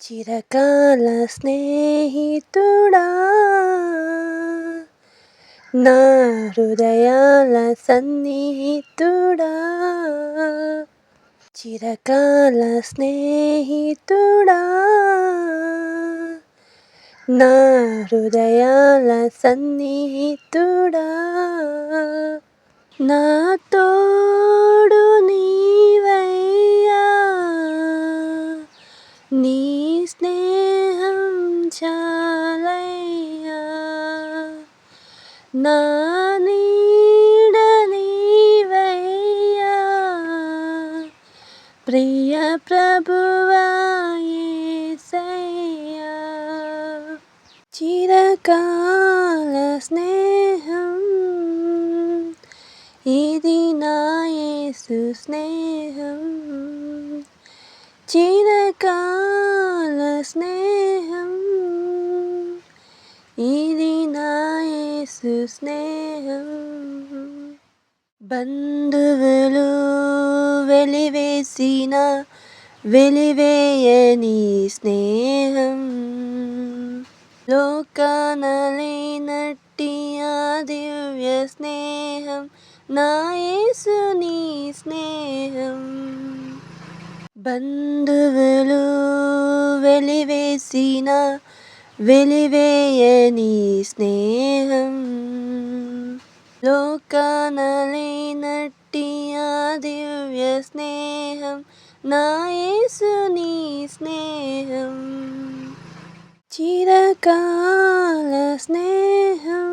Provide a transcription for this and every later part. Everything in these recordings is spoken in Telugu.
చిరకాల స్నేహితుడా నా హృదయాల సన్నిహితుడా చిరకాల స్నేహితుడా నా హృదయాల సన్నిహితుడా నా తోడు నీవయ్యా నీ స్నేహం చాలయ్యా నా నీడ నీవయ్యా ప్రియ ప్రభువా యేసయ్యా చిరకాల స్నేహం ఇది నా యేసు స్నేహం చిరకాల స్నేహం ఇది నా యేసు స్నేహం బంధువులు వెలివేసిన వెలివేయని స్నేహం లోకాన లేనట్టి ఆ దివ్య స్నేహం నా యేసుని స్నేహం బంధువులు వెలివేసిన వెలివేయని స్నేహం లోకాన లేనట్టి ఆ దివ్య స్నేహం నా యేసుని స్నేహం చిరకాల స్నేహం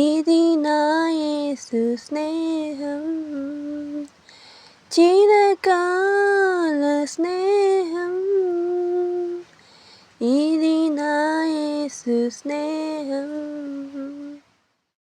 ఇది నా యేసు స్నేహం చిరకాల స్నేహం ఇది నా యేసు స్నేహం